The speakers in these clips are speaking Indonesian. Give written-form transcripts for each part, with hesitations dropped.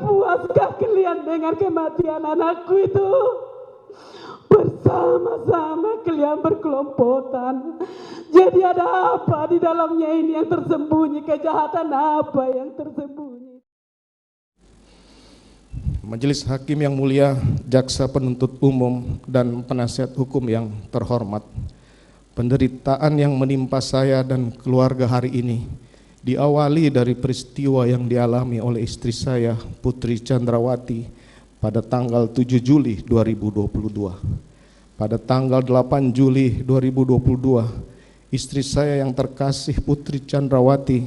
puaskah kalian dengan kematian anakku itu? Bersama-sama kalian berkelompotan. Jadi ada apa di dalamnya ini yang tersembunyi? Kejahatan apa yang tersembunyi? Majelis Hakim yang mulia, jaksa penuntut umum, dan penasihat hukum yang terhormat. Penderitaan yang menimpa saya dan keluarga hari ini diawali dari peristiwa yang dialami oleh istri saya, Putri Chandrawati, pada tanggal 7 Juli 2022. Pada tanggal 8 Juli 2022, istri saya yang terkasih Putri Chandrawati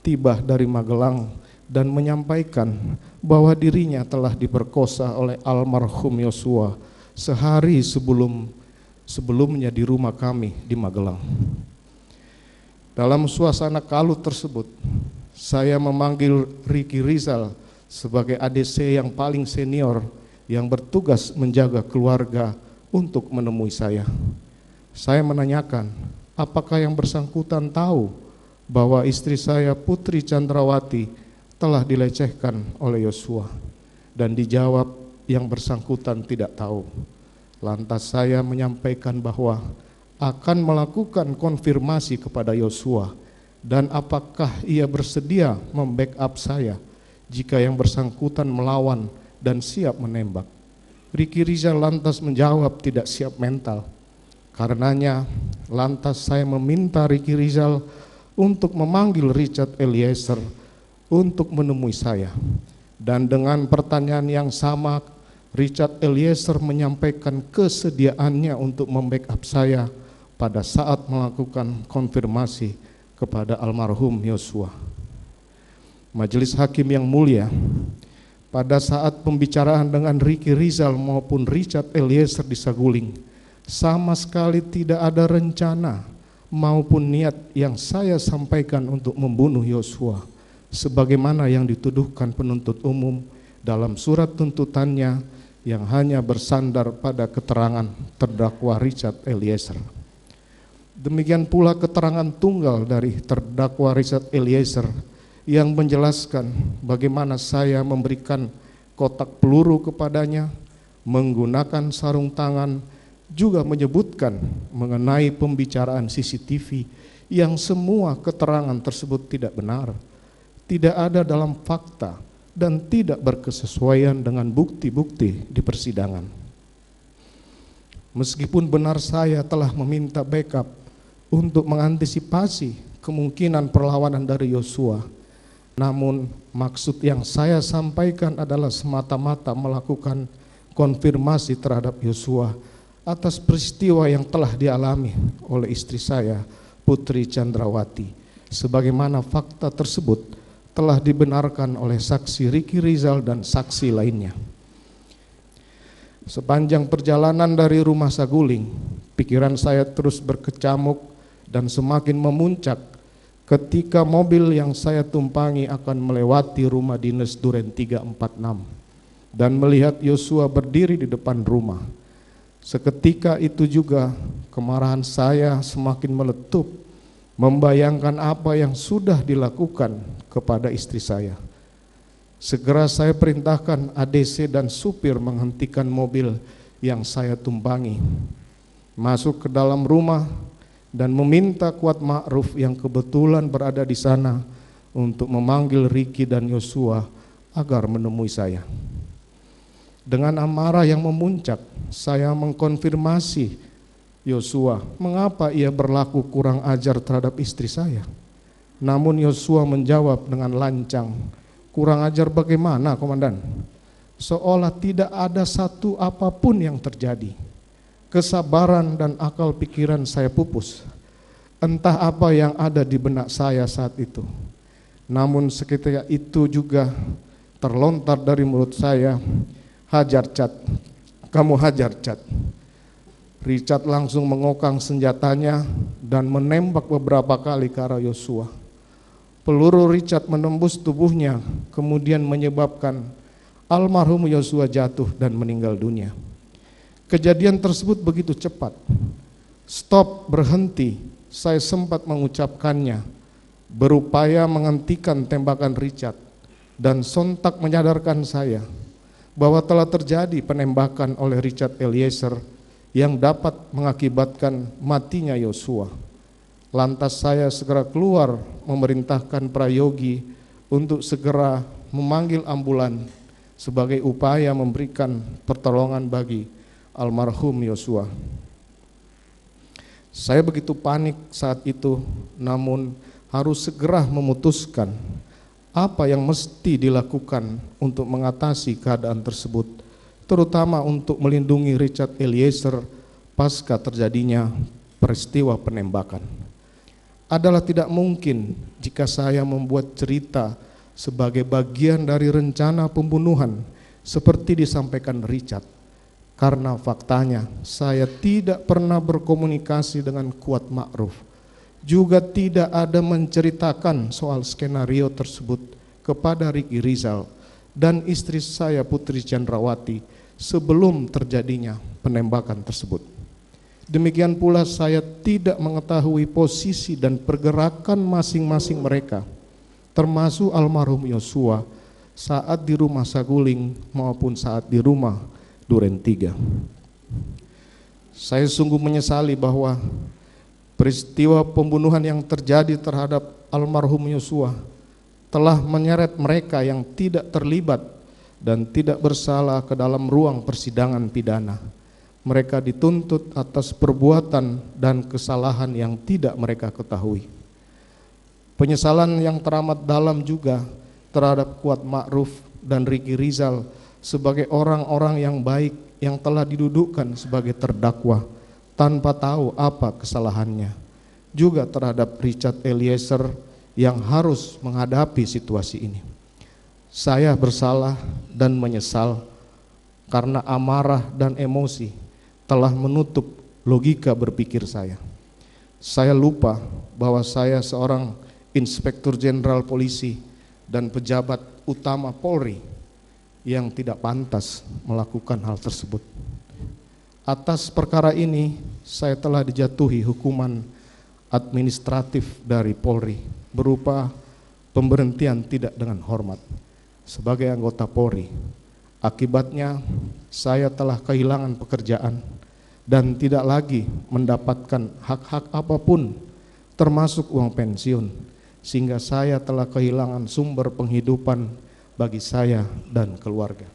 tiba dari Magelang dan menyampaikan bahwa dirinya telah diperkosa oleh almarhum Yosua sehari sebelumnya di rumah kami di Magelang. Dalam suasana kalut tersebut, saya memanggil Ricky Rizal sebagai ADC yang paling senior yang bertugas menjaga keluarga untuk menemui saya. Saya menanyakan, apakah yang bersangkutan tahu bahwa istri saya Putri Chandrawati telah dilecehkan oleh Yosua, dan dijawab yang bersangkutan tidak tahu. Lantas saya menyampaikan bahwa akan melakukan konfirmasi kepada Yosua dan apakah ia bersedia membackup saya jika yang bersangkutan melawan dan siap menembak. Ricky Rizal lantas menjawab tidak siap mental. Karenanya lantas saya meminta Ricky Rizal untuk memanggil Richard Eliezer untuk menemui saya, dan dengan pertanyaan yang sama Richard Eliezer menyampaikan kesediaannya untuk membackup saya pada saat melakukan konfirmasi kepada almarhum Yosua. Majelis Hakim yang mulia, pada saat pembicaraan dengan Ricky Rizal maupun Richard Eliezer di Saguling, sama sekali tidak ada rencana maupun niat yang saya sampaikan untuk membunuh Yosua sebagaimana yang dituduhkan penuntut umum dalam surat tuntutannya yang hanya bersandar pada keterangan terdakwa Richard Eliezer. Demikian pula keterangan tunggal dari terdakwa Richard Eliezer yang menjelaskan bagaimana saya memberikan kotak peluru kepadanya, menggunakan sarung tangan, juga menyebutkan mengenai pembicaraan CCTV yang semua keterangan tersebut tidak benar, tidak ada dalam fakta, dan tidak berkesesuaian dengan bukti-bukti di persidangan. Meskipun benar saya telah meminta backup untuk mengantisipasi kemungkinan perlawanan dari Yosua, namun maksud yang saya sampaikan adalah semata-mata melakukan konfirmasi terhadap Yosua atas peristiwa yang telah dialami oleh istri saya, Putri Chandrawati, sebagaimana fakta tersebut telah dibenarkan oleh saksi Ricky Rizal dan saksi lainnya. Sepanjang perjalanan dari rumah Saguling, pikiran saya terus berkecamuk dan semakin memuncak ketika mobil yang saya tumpangi akan melewati rumah dinas Duren 346 dan melihat Yosua berdiri di depan rumah. Seketika itu juga kemarahan saya semakin meletup, membayangkan apa yang sudah dilakukan kepada istri saya. Segera saya perintahkan ADC dan supir menghentikan mobil yang saya tumpangi, masuk ke dalam rumah dan meminta Kuat Ma'ruf yang kebetulan berada di sana untuk memanggil Ricky dan Yosua agar menemui saya. Dengan amarah yang memuncak, saya mengkonfirmasi Yosua mengapa ia berlaku kurang ajar terhadap istri saya. Namun Yosua menjawab dengan lancang, kurang ajar bagaimana komandan? Seolah tidak ada satu apapun yang terjadi. Kesabaran dan akal pikiran saya pupus. Entah apa yang ada di benak saya saat itu. Namun seketika itu juga terlontar dari mulut saya, hajar Cat, kamu hajar Cat. Richard langsung mengokang senjatanya dan menembak beberapa kali ke arah Yosua. Peluru Richard menembus tubuhnya, kemudian menyebabkan almarhum Yosua jatuh dan meninggal dunia. Kejadian tersebut begitu cepat. Stop, berhenti, saya sempat mengucapkannya, berupaya menghentikan tembakan Richard. dan sontak menyadarkan saya bahwa telah terjadi penembakan oleh Richard Eliezer yang dapat mengakibatkan matinya Yosua. Lantas saya segera keluar memerintahkan Prayogi untuk segera memanggil ambulan sebagai upaya memberikan pertolongan bagi almarhum Yosua. Saya begitu panik saat itu, namun harus segera memutuskan apa yang mesti dilakukan untuk mengatasi keadaan tersebut, terutama untuk melindungi Richard Eliezer pasca terjadinya peristiwa penembakan. Adalah tidak mungkin jika saya membuat cerita sebagai bagian dari rencana pembunuhan seperti disampaikan Richard, karena faktanya saya tidak pernah berkomunikasi dengan Kuat Ma'ruf, juga tidak ada menceritakan soal skenario tersebut kepada Ricky Rizal dan istri saya Putri Chandrawati sebelum terjadinya penembakan tersebut. Demikian pula saya tidak mengetahui posisi dan pergerakan masing-masing mereka, termasuk almarhum Yosua saat di rumah Saguling maupun saat di rumah Duren 3. Saya sungguh menyesali bahwa peristiwa pembunuhan yang terjadi terhadap almarhum Yosua telah menyeret mereka yang tidak terlibat dan tidak bersalah ke dalam ruang persidangan pidana. Mereka dituntut atas perbuatan dan kesalahan yang tidak mereka ketahui. Penyesalan yang teramat dalam juga terhadap Kuat Ma'ruf dan Ricky Rizal sebagai orang-orang yang baik yang telah didudukkan sebagai terdakwa tanpa tahu apa kesalahannya. Juga terhadap Richard Eliezer yang harus menghadapi situasi ini. Saya bersalah dan menyesal karena amarah dan emosi telah menutup logika berpikir saya. Saya lupa bahwa saya seorang Inspektur Jenderal Polisi dan pejabat utama Polri yang tidak pantas melakukan hal tersebut. Atas perkara ini saya telah dijatuhi hukuman administratif dari Polri berupa pemberhentian tidak dengan hormat sebagai anggota Polri. Akibatnya saya telah kehilangan pekerjaan dan tidak lagi mendapatkan hak-hak apapun termasuk uang pensiun, sehingga saya telah kehilangan sumber penghidupan bagi saya dan keluarga.